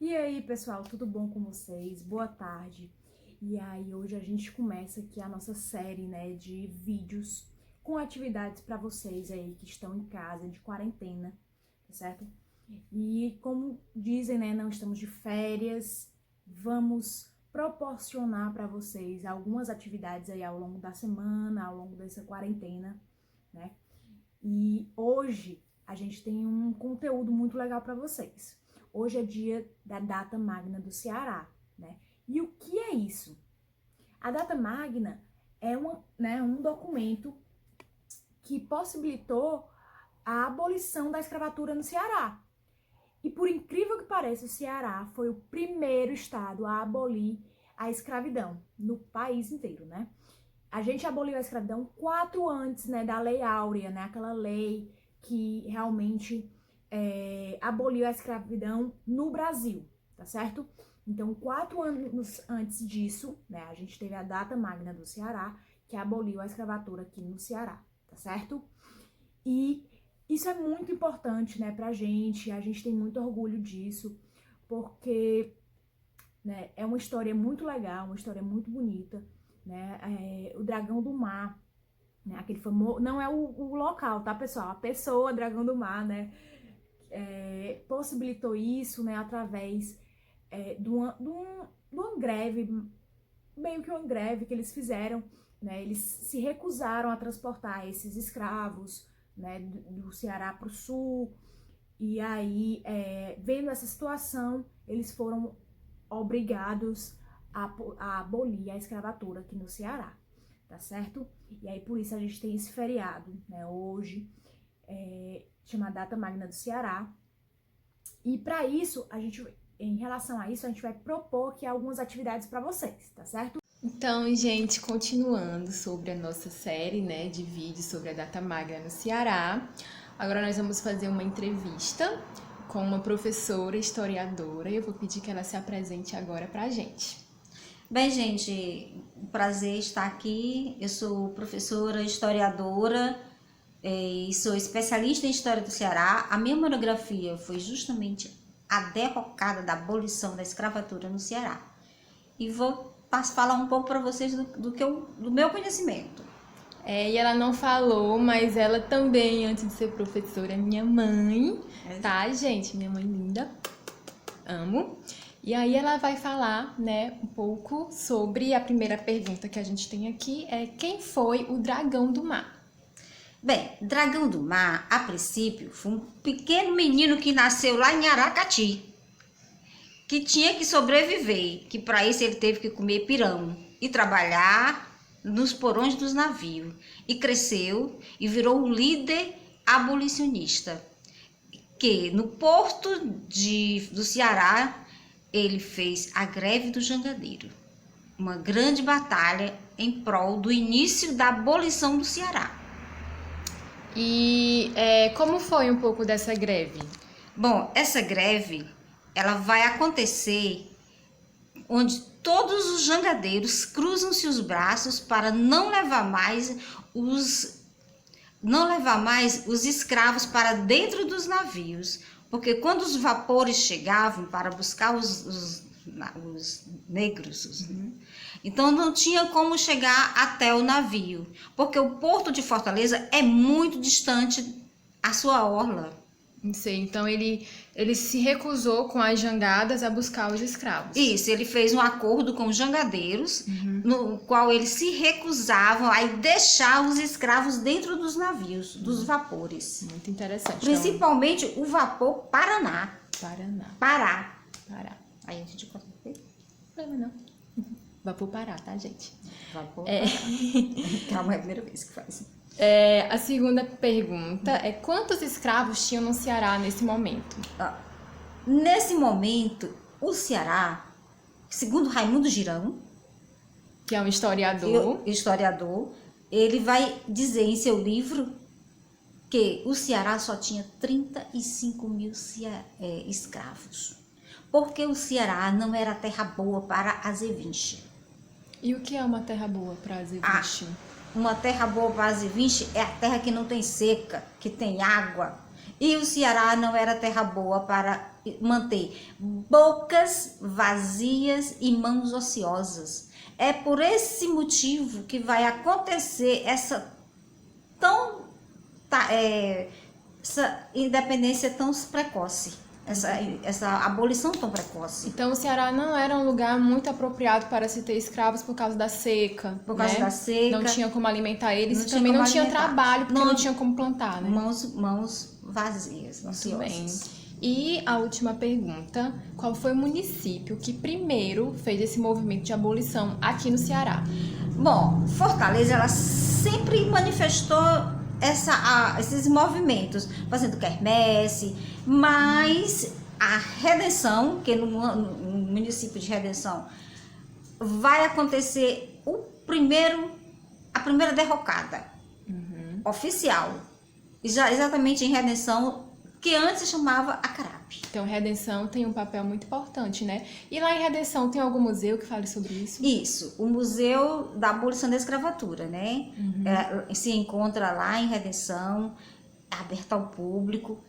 E aí, pessoal, tudo bom com vocês? Boa tarde. E aí, hoje a gente começa aqui a nossa série, né, de vídeos com atividades para vocês aí que estão em casa, de quarentena, tá certo? E como dizem, né, não estamos de férias, vamos proporcionar para vocês algumas atividades aí ao longo da semana, ao longo dessa quarentena, né? E hoje a gente tem um conteúdo muito legal para vocês. Hoje é dia da Data Magna do Ceará, né? E o que é isso? A Data Magna é um documento que possibilitou a abolição da escravatura no Ceará. E por incrível que pareça, o Ceará foi o primeiro estado a abolir a escravidão no país inteiro, né? A gente aboliu a escravidão 4 antes, né, da Lei Áurea, né? Aquela lei que realmente aboliu a escravidão no Brasil, tá certo? Então, 4 anos antes disso, né, a gente teve a Data Magna do Ceará, que aboliu a escravatura aqui no Ceará, tá certo? E isso é muito importante, né, pra gente, a gente tem muito orgulho disso, porque, né, é uma história muito legal, uma história muito bonita, né, o Dragão do Mar, né, aquele famoso, não é o local, tá, pessoal? A pessoa Dragão do Mar, né, possibilitou isso, né, através de uma greve, meio que uma greve que eles fizeram, né, eles se recusaram a transportar esses escravos, né, do Ceará para o sul, e aí, vendo essa situação, eles foram obrigados a abolir a escravatura aqui no Ceará, tá certo? E aí, por isso, a gente tem esse feriado, né, hoje, chama Data Magna do Ceará. E para isso, em relação a isso, a gente vai propor aqui algumas atividades para vocês, tá certo? Então, gente, continuando sobre a nossa série, né, de vídeos sobre a Data Magna no Ceará, agora nós vamos fazer uma entrevista com uma professora historiadora e eu vou pedir que ela se apresente agora pra gente. Bem, gente, um prazer estar aqui. Eu sou professora, historiadora e sou especialista em História do Ceará. A minha monografia foi justamente a derrocada da abolição da escravatura no Ceará. E vou falar um pouco para vocês do meu conhecimento. E ela não falou, mas ela também, antes de ser professora, é minha mãe, tá, gente? Minha mãe linda, amo. E aí ela vai falar, né, um pouco sobre a primeira pergunta que a gente tem aqui, quem foi o Dragão do Mar? Bem, Dragão do Mar, a princípio, foi um pequeno menino que nasceu lá em Aracati, que tinha que sobreviver, que para isso ele teve que comer pirão e trabalhar nos porões dos navios. E cresceu e virou um líder abolicionista, que no porto do Ceará ele fez a greve do jangadeiro, uma grande batalha em prol do início da abolição do Ceará. E como foi um pouco dessa greve? Bom, essa greve ela vai acontecer onde todos os jangadeiros cruzam-se os braços para não levar mais os escravos para dentro dos navios, porque quando os vapores chegavam para buscar os negros, então não tinha como chegar até o navio, porque o porto de Fortaleza é muito distante a sua orla. Não sei, então ele se recusou com as jangadas a buscar os escravos. Isso, ele fez um acordo com os jangadeiros, no qual eles se recusavam a deixar os escravos dentro dos navios, dos vapores. Muito interessante. Principalmente o vapor Pará. Aí a gente conta. Não. Vapor Pará, tá, gente? Vapor Calma, é a primeira vez que faz. A segunda pergunta é quantos escravos tinham no Ceará nesse momento? Nesse momento, o Ceará, segundo Raimundo Girão, que é um historiador, ele vai dizer em seu livro que o Ceará só tinha 35 mil escravos, porque o Ceará não era terra boa para azevinche. E o que é uma terra boa para azevinche? Uma terra boa para azevinche é a terra que não tem seca, que tem água. E o Ceará não era terra boa para manter bocas vazias e mãos ociosas. É por esse motivo que vai acontecer essa independência tão precoce, essa abolição tão precoce. Então o Ceará não era um lugar muito apropriado para se ter escravos por causa da seca. Por causa né? da seca. Não tinha como alimentar eles Não e tinha também como não tinha alimentar. trabalho, porque Não- não tinha como plantar, né? Mãos vazias, Muito bem. ociosas. E a última pergunta: qual foi o município que primeiro fez esse movimento de abolição aqui no Ceará? Bom, Fortaleza, ela sempre manifestou esses movimentos, fazendo quermesse, mas a Redenção, que no município de Redenção vai acontecer a primeira derrocada oficial, exatamente em Redenção, que antes se chamava Acarape. Então, Redenção tem um papel muito importante, né? E lá em Redenção tem algum museu que fale sobre isso? Isso, o Museu da Abolição da Escravatura, né? Se encontra lá em Redenção, é aberto ao público.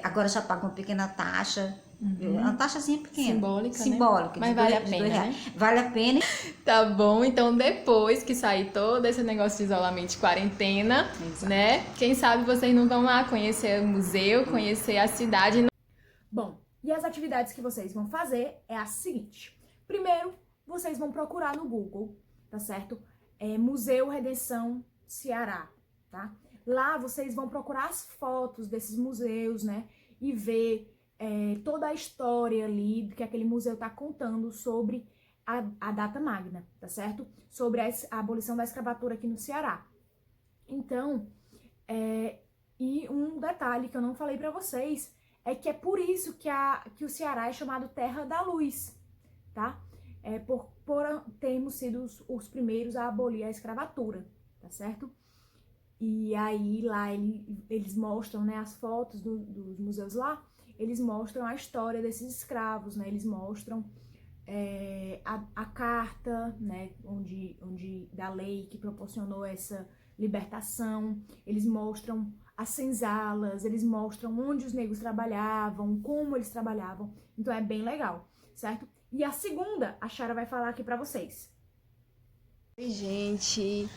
Agora já paga uma pequena taxa, uma taxazinha pequena. Simbólica, né? Mas vale a pena, né? Vale a pena. Tá bom, então depois que sair todo esse negócio de isolamento e quarentena, Exato. né? Quem sabe vocês não vão lá conhecer o museu, conhecer a cidade. Bom, e as atividades que vocês vão fazer é a seguinte. Primeiro, vocês vão procurar no Google, tá certo? Museu Redenção Ceará, tá? Lá vocês vão procurar as fotos desses museus, né? E ver toda a história ali que aquele museu tá contando sobre a data magna, tá certo? Sobre a abolição da escravatura aqui no Ceará. Então, e um detalhe que eu não falei pra vocês é que é por isso que o Ceará é chamado Terra da Luz, tá? Por termos sido os primeiros a abolir a escravatura, tá certo? E aí lá eles mostram, né, as fotos dos museus lá, eles mostram a história desses escravos, né? Eles mostram a carta, né, da lei que proporcionou essa libertação, eles mostram as senzalas, eles mostram onde os negros trabalhavam, como eles trabalhavam, então é bem legal, certo? E a segunda, a Chara vai falar aqui pra vocês. Oi, gente,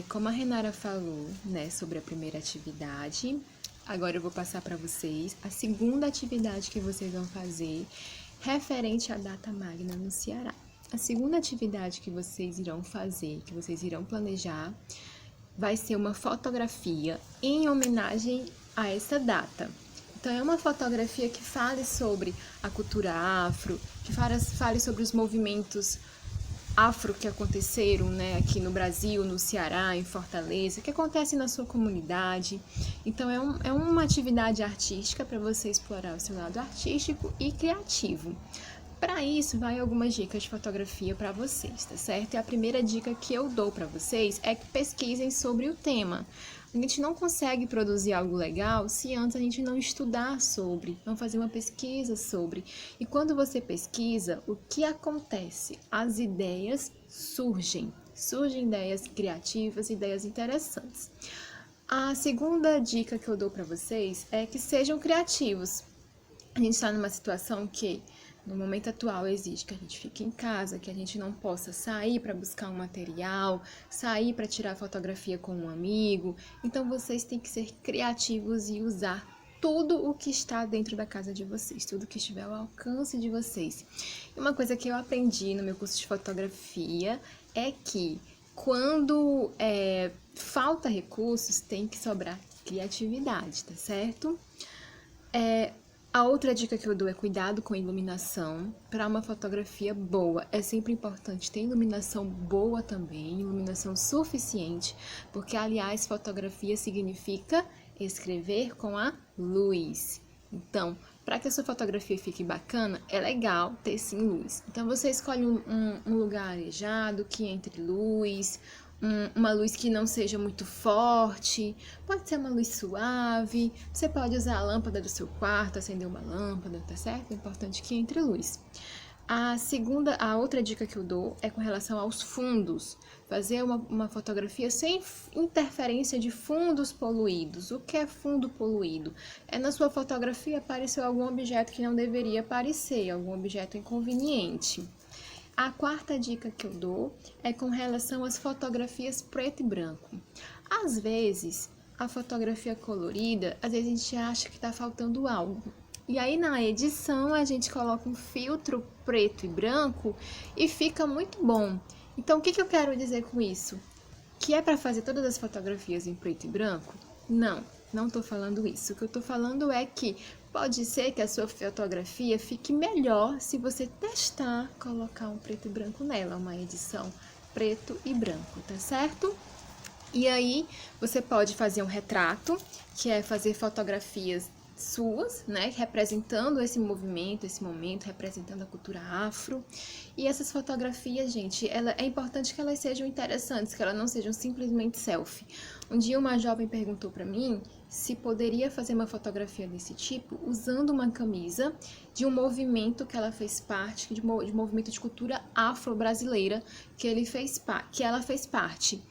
como a Renara falou, né, sobre a primeira atividade, agora eu vou passar para vocês a segunda atividade que vocês vão fazer referente à data magna no Ceará. A segunda atividade que vocês irão fazer, que vocês irão planejar, vai ser uma fotografia em homenagem a essa data. Então, é uma fotografia que fale sobre a cultura afro, que fale sobre os movimentos afro que aconteceram, né, aqui no Brasil, no Ceará, em Fortaleza, que acontece na sua comunidade. Então, é uma atividade artística para você explorar o seu lado artístico e criativo. Para isso, vai algumas dicas de fotografia para vocês, tá certo? E a primeira dica que eu dou para vocês é que pesquisem sobre o tema. A gente não consegue produzir algo legal se antes a gente não estudar sobre, não fazer uma pesquisa sobre. E quando você pesquisa, o que acontece? As ideias surgem ideias criativas, ideias interessantes. A segunda dica que eu dou para vocês é que sejam criativos. A gente está numa situação que no momento atual exige que a gente fique em casa, que a gente não possa sair para buscar um material, sair para tirar fotografia com um amigo. Então vocês têm que ser criativos e usar tudo o que está dentro da casa de vocês, tudo que estiver ao alcance de vocês. E uma coisa que eu aprendi no meu curso de fotografia é que quando falta recursos, tem que sobrar criatividade, tá certo? A outra dica que eu dou é cuidado com iluminação. Para uma fotografia boa, é sempre importante ter iluminação boa também, iluminação suficiente, porque, aliás, fotografia significa escrever com a luz. Então, para que a sua fotografia fique bacana, é legal ter sim luz. Então, você escolhe um lugar arejado, que entre luz, uma luz que não seja muito forte, pode ser uma luz suave, você pode usar a lâmpada do seu quarto, acender uma lâmpada, tá certo? É importante que entre luz. A outra dica que eu dou é com relação aos fundos. Fazer uma fotografia sem interferência de fundos poluídos. O que é fundo poluído? É na sua fotografia apareceu algum objeto que não deveria aparecer, algum objeto inconveniente. A quarta dica que eu dou é com relação às fotografias preto e branco. Às vezes, a fotografia colorida, às vezes a gente acha que está faltando algo. E aí na edição a gente coloca um filtro preto e branco e fica muito bom. Então o que eu quero dizer com isso? Que é para fazer todas as fotografias em preto e branco? Não estou falando isso. O que eu estou falando é que pode ser que a sua fotografia fique melhor se você testar colocar um preto e branco nela, uma edição preto e branco, tá certo? E aí você pode fazer um retrato, que é fazer fotografias suas, né, representando esse movimento, esse momento, representando a cultura afro. E essas fotografias, gente, é importante que elas sejam interessantes, que elas não sejam simplesmente selfie. Um dia uma jovem perguntou para mim se poderia fazer uma fotografia desse tipo usando uma camisa de um movimento que ela fez parte, de movimento de cultura afro-brasileira que ela fez parte.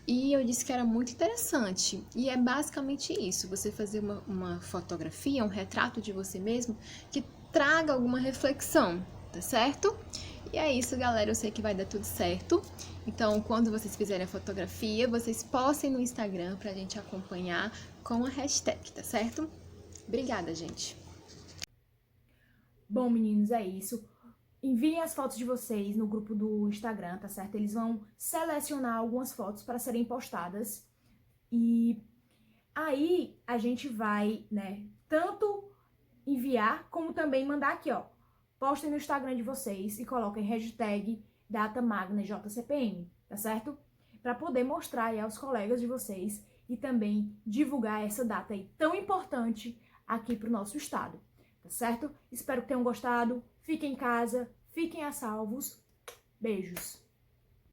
E eu disse que era muito interessante. E é basicamente isso, você fazer uma fotografia, um retrato de você mesmo que traga alguma reflexão, tá certo? E é isso, galera, eu sei que vai dar tudo certo. Então, quando vocês fizerem a fotografia, vocês postem no Instagram pra gente acompanhar com a hashtag, tá certo? Obrigada, gente. Bom, meninos, é isso. Enviem as fotos de vocês no grupo do Instagram, tá certo? Eles vão selecionar algumas fotos para serem postadas. E aí a gente vai, né, tanto enviar como também mandar aqui, ó. Postem no Instagram de vocês e coloquem hashtag DataMagnaJCPM, tá certo? Para poder mostrar aí aos colegas de vocês e também divulgar essa data aí tão importante aqui pro nosso estado, tá certo? Espero que tenham gostado. Fiquem em casa, fiquem a salvos. Beijos.